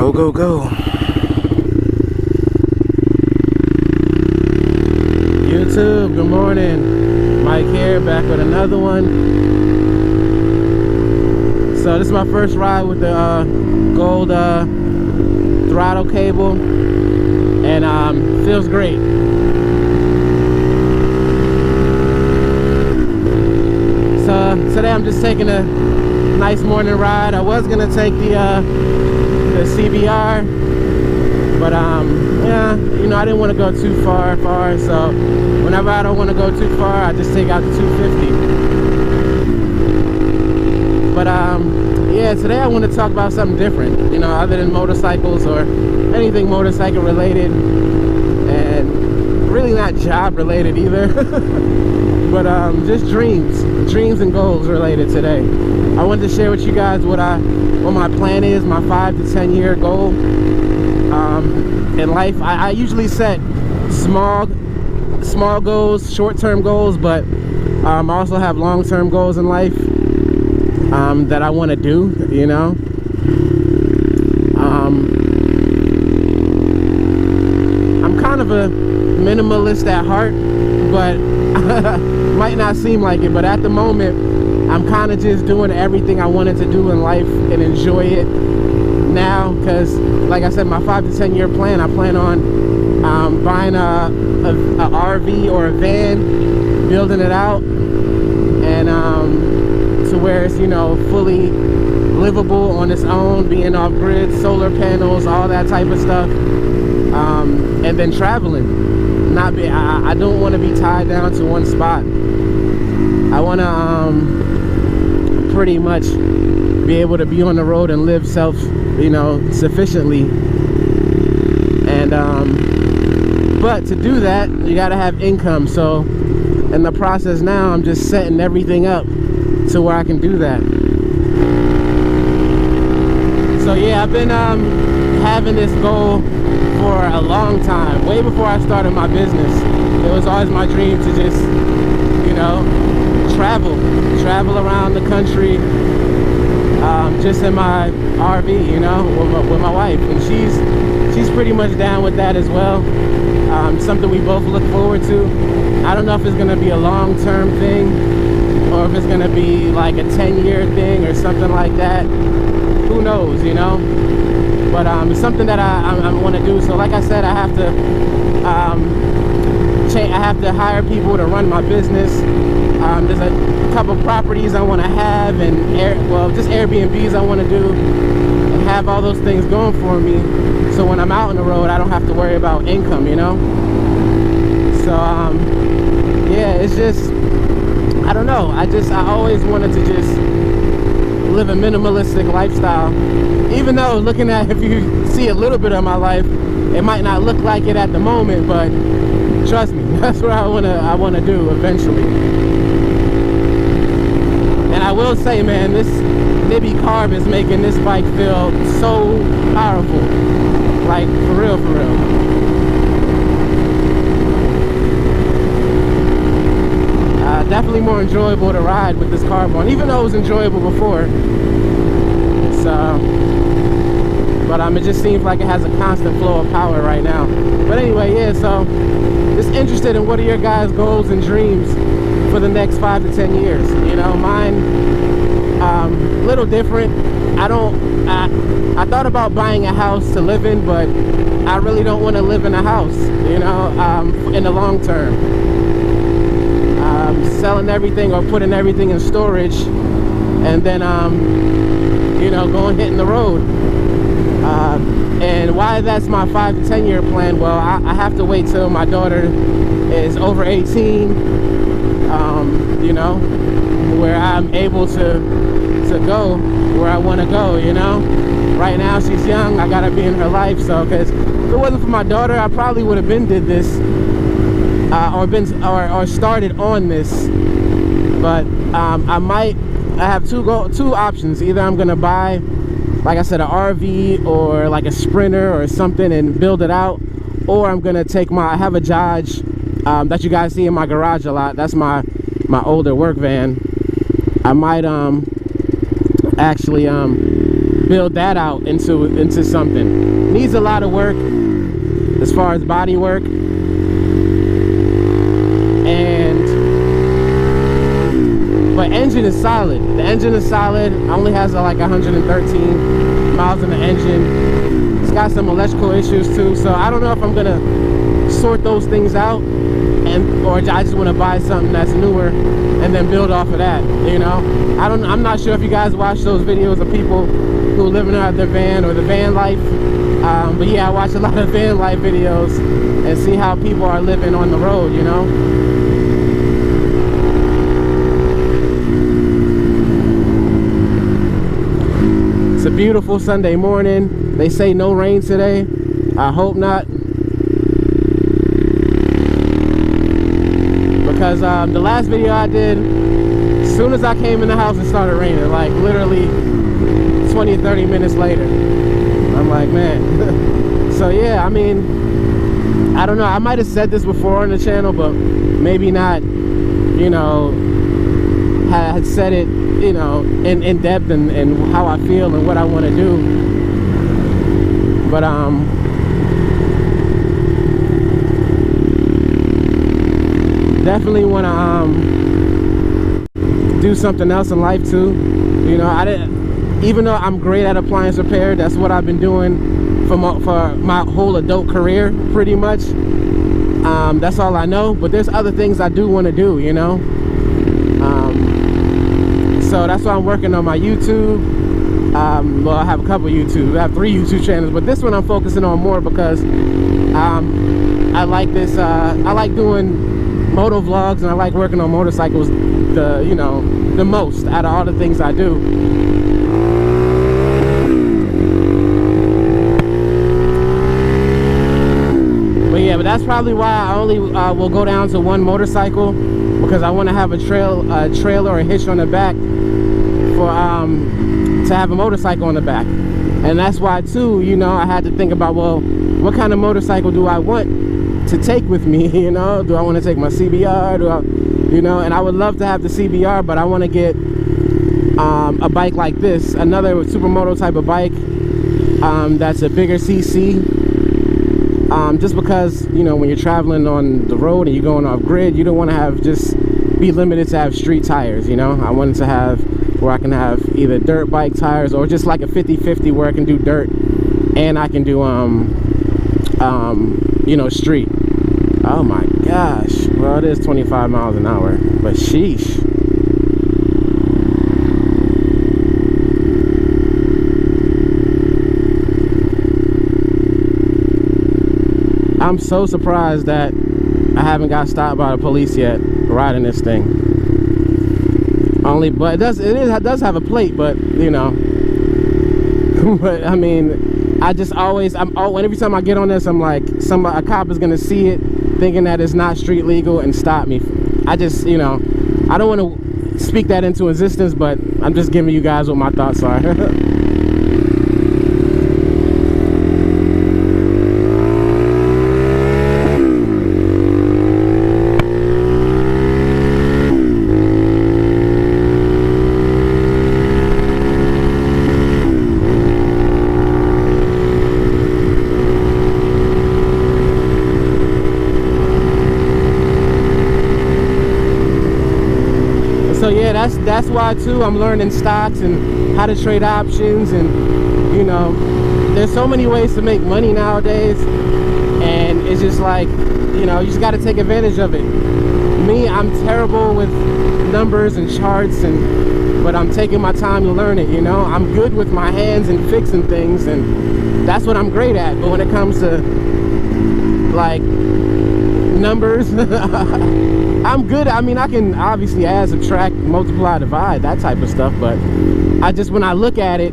Go, go, go. YouTube, good morning. Mike here, back with another one. So this is my first ride with the gold throttle cable, and feels great. So today I'm just taking a nice morning ride. I was gonna take the CBR, but yeah, you know, I didn't want to go too far, so whenever I don't want to go too far, I just take out the 250. But yeah, today I want to talk about something different, you know, other than motorcycles or anything motorcycle related, and really not job related either. But just dreams and goals related today. I wanted to share with you guys what my plan is, my 5 to 10 year goal in life. I usually set small goals, short-term goals, but I also have long-term goals in life that I want to do, you know. I'm kind of a minimalist at heart, but might not seem like it, but at the moment I'm kind of just doing everything I wanted to do in life and enjoy it now, because like I said, my 5 to 10 year plan, I plan on buying a RV or a van, building it out, and to where it's, you know, fully livable on its own, being off grid, solar panels, all that type of stuff, and then traveling. I don't want to be tied down to one spot. I want to pretty much be able to be on the road and live sufficiently. And but to do that, you got to have income. So in the process now, I'm just setting everything up to where I can do that. So yeah, I've been having this goal for a long time. Way before I started my business, it was always my dream to just, you know, travel around the country, just in my RV, you know, with my wife, and she's pretty much down with that as well. Something we both look forward to. I don't know if it's gonna be a long-term thing or if it's gonna be like a 10-year thing or something like that. Who knows, you know? But it's something that I want to do. So like I said, I have to hire people to run my business. There's a couple properties I want to have, and just Airbnbs I want to do, and have all those things going for me, so when I'm out on the road I don't have to worry about income, you know. So yeah, it's just, I don't know, I always wanted to just live a minimalistic lifestyle, even though looking at, if you see a little bit of my life, it might not look like it at the moment, but trust me, that's what I want to do eventually. And I will say, man, this Nibby carb is making this bike feel so powerful, like for real. Definitely more enjoyable to ride with this carb on, even though it was enjoyable before. So, but it just seems like it has a constant flow of power right now. But anyway, yeah, so just interested in what are your guys' goals and dreams for the next 5 to 10 years. You know, mine little different. I thought about buying a house to live in, but I really don't want to live in a house, you know, in the long term. Selling everything or putting everything in storage, and then you know, hitting the road. And why that's my 5 to 10 year plan? Well, I have to wait till my daughter is over 18, you know, where I'm able to go where I want to go, you know. Right now she's young, I gotta be in her life. So, because if it wasn't for my daughter, I probably would have been did this or started on this. But I have two options. Either I'm gonna buy, like I said, an RV or like a Sprinter or something and build it out, or I'm gonna take I have a Dodge that you guys see in my garage a lot. That's my older work van. I might actually build that out into something. Needs a lot of work as far as body work, but engine is solid. The engine is solid. Only has like 113 miles in the engine. It's got some electrical issues too, so I don't know if I'm gonna sort those things out, or I just want to buy something that's newer and then build off of that, you know. I'm not sure if you guys watch those videos of people who living out their van or the van life, but yeah, I watch a lot of van life videos and see how people are living on the road, you know. It's a beautiful Sunday morning. They say no rain today. I hope not, because the last video I did, as soon as I came in the house, it started raining, like literally 20 30 minutes later. I'm like, man. So yeah, I mean, I don't know, I might have said this before on the channel, but maybe not, you know, had said it, you know, in depth and how I feel and what I want to do. But definitely want to do something else in life too. You know, even though I'm great at appliance repair, that's what I've been doing for my whole adult career, pretty much. That's all I know, but there's other things I do want to do, you know. So that's why I'm working on my YouTube. Well, I have a couple YouTube. I have 3 YouTube channels, but this one I'm focusing on more because I like this. I like doing moto vlogs, and I like working on motorcycles the most out of all the things I do. But yeah, but that's probably why I only will go down to one motorcycle, because I want to have a trailer or a hitch on the back for to have a motorcycle on the back. And that's why too, you know, I had to think about, well, what kind of motorcycle do I want to take with me? You know, do I want to take my CBR? Do I, you know? And I would love to have the CBR, but I want to get a bike like this, another Supermoto type of bike, that's a bigger CC, just because, you know, when you're traveling on the road and you're going off grid, you don't want to have be limited to have street tires, you know. I wanted to have where I can have either dirt bike tires or just like a 50-50 where I can do dirt and I can do you know, street. Oh my gosh, well, it is 25 miles an hour, but sheesh. I'm so surprised that I haven't got stopped by the police yet riding this thing. But it does have a plate, but you know. But I mean, every time I get on this, I'm like, a cop is gonna see it, thinking that it's not street legal and stop me. I just, you know, I don't want to speak that into existence, but I'm just giving you guys what my thoughts are. So yeah, that's why too I'm learning stocks and how to trade options, and you know, there's so many ways to make money nowadays, and it's just like, you know, you just got to take advantage of it. Me, I'm terrible with numbers and charts, but I'm taking my time to learn it, you know. I'm good with my hands and fixing things, and that's what I'm great at. But when it comes to like numbers, I'm good. I mean, I can obviously add, subtract, multiply, divide, that type of stuff, but when I look at it,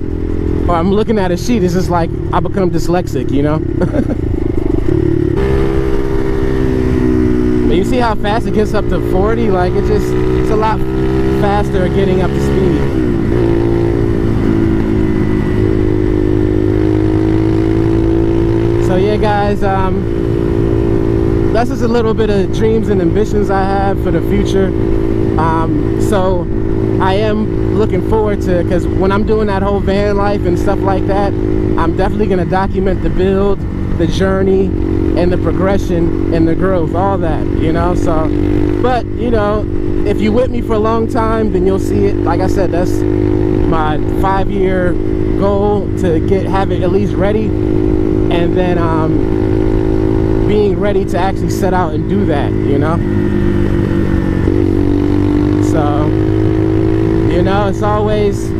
or I'm looking at a sheet, it's just like I become dyslexic, you know. But you see how fast it gets up to 40? Like, it's a lot faster getting up to speed. So yeah, guys, that's just a little bit of dreams and ambitions I have for the future. So I am looking forward to, because when I'm doing that whole van life and stuff like that, I'm definitely going to document the build, the journey, and the progression and the growth, all that, you know. So, but you know, if you with me for a long time, then you'll see it. Like I said, that's my 5-year goal, to have it at least ready, and then being ready to actually set out and do that, you know. So, you know, it's always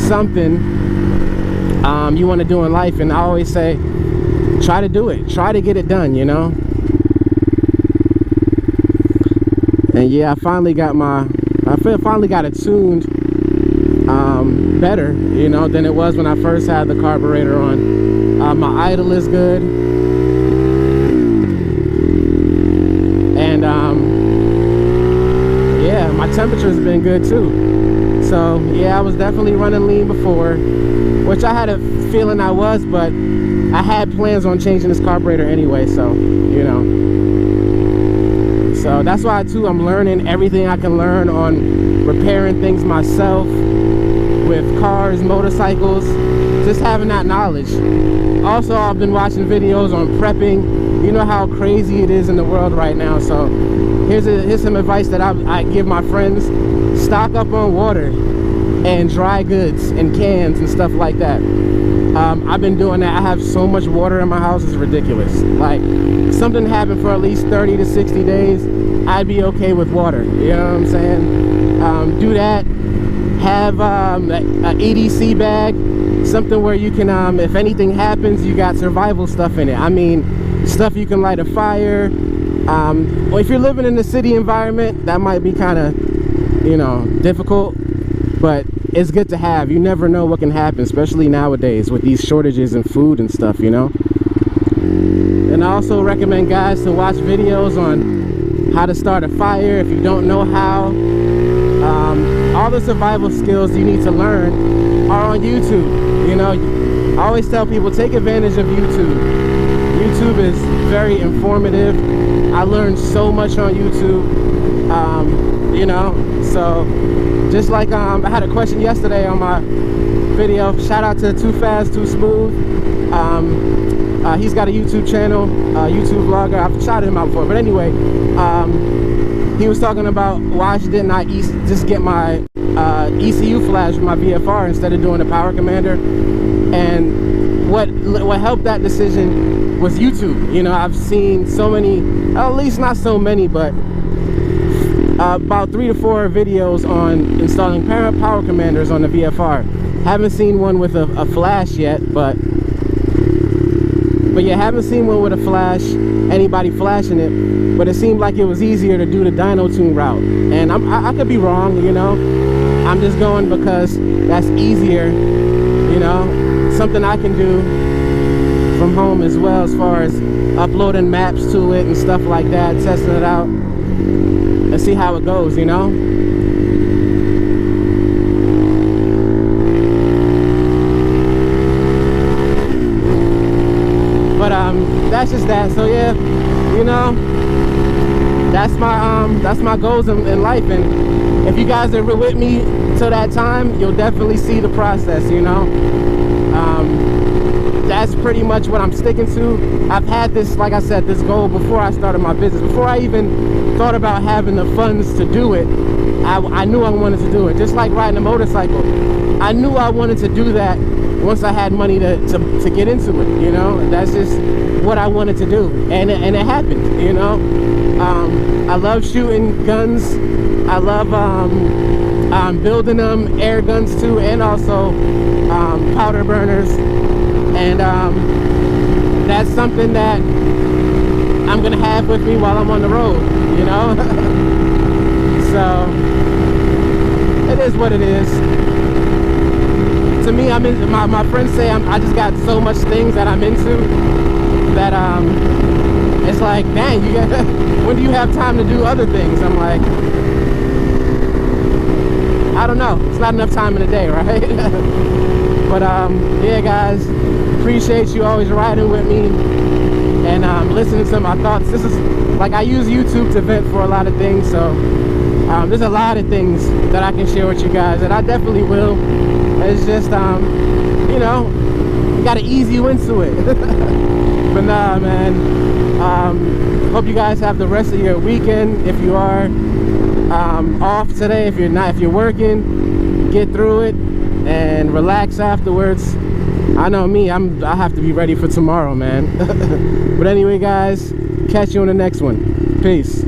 something you want to do in life, and I always say, try to do it, try to get it done, you know. And yeah, I finally got it tuned better, you know, than it was when I first had the carburetor on. My idle is good, and yeah, my temperature's been good too. So yeah, I was definitely running lean before, which I had a feeling I was, but I had plans on changing this carburetor anyway, so you know. So that's why too I'm learning everything I can learn on repairing things myself, with cars, motorcycles, just having that knowledge. Also, I've been watching videos on prepping. You know how crazy it is in the world right now, so here's some advice that I give my friends. Stock up on water and dry goods and cans and stuff like that. I've been doing that. I have so much water in my house, it's ridiculous. Like, something happened for at least 30 to 60 days, I'd be okay with water, you know what I'm saying? Do that. Have an EDC bag, something where you can, if anything happens, you got survival stuff in it. I mean, stuff you can light a fire. Well, if you're living in the city environment, that might be kind of, you know, difficult, but it's good to have. You never know what can happen, especially nowadays with these shortages in food and stuff, you know. And I also recommend guys to watch videos on how to start a fire if you don't know how. All the survival skills you need to learn are on YouTube. You know, I always tell people, take advantage of YouTube. YouTube is very informative. I learned so much on YouTube. You know, so just like I had a question yesterday on my video. Shout out to Too Fast Too Smooth. He's got a YouTube channel, YouTube vlogger. I've shouted him out before, but anyway, he was talking about why didn't I just get my ECU flash with my VFR instead of doing the power commander. And what helped that decision was YouTube. You know, I've seen so many, at least not so many, but about 3 to 4 videos on installing power commanders on the VFR. Haven't seen one with a flash yet, but yeah, haven't seen one with a flash, anybody flashing it, but it seemed like it was easier to do the dyno tune route. And I could be wrong, you know. I'm just going because that's easier, you know, something I can do from home as well, as far as uploading maps to it and stuff like that, testing it out and see how it goes, you know. But that's just that. So yeah, you know, that's my goals in life. And if you guys are with me till that time, you'll definitely see the process, you know. That's pretty much what I'm sticking to. I've had this, like I said, this goal before I started my business. Before I even thought about having the funds to do it, I knew I wanted to do it. Just like riding a motorcycle, I knew I wanted to do that once I had money to get into it, you know. That's just what I wanted to do, and it happened, you know. I love shooting guns. I love building them, air guns too, and also powder burners. And that's something that I'm gonna have with me while I'm on the road, you know. So it is what it is. To me, I'm in, my friends say I just got so much things that I'm into that it's like, dang, you got when do you have time to do other things? I'm like, I don't know, it's not enough time in the day, right? But yeah, guys, appreciate you always riding with me and listening to my thoughts. This is like, I use YouTube to vent for a lot of things, so There's a lot of things that I can share with you guys, and I definitely will. It's just, you know, you gotta ease you into it. But nah, man. Hope you guys have the rest of your weekend. If you are off today, if you're not, if you're working, get through it and relax afterwards. I know me, I have to be ready for tomorrow, man. But anyway, guys, catch you on the next one. Peace.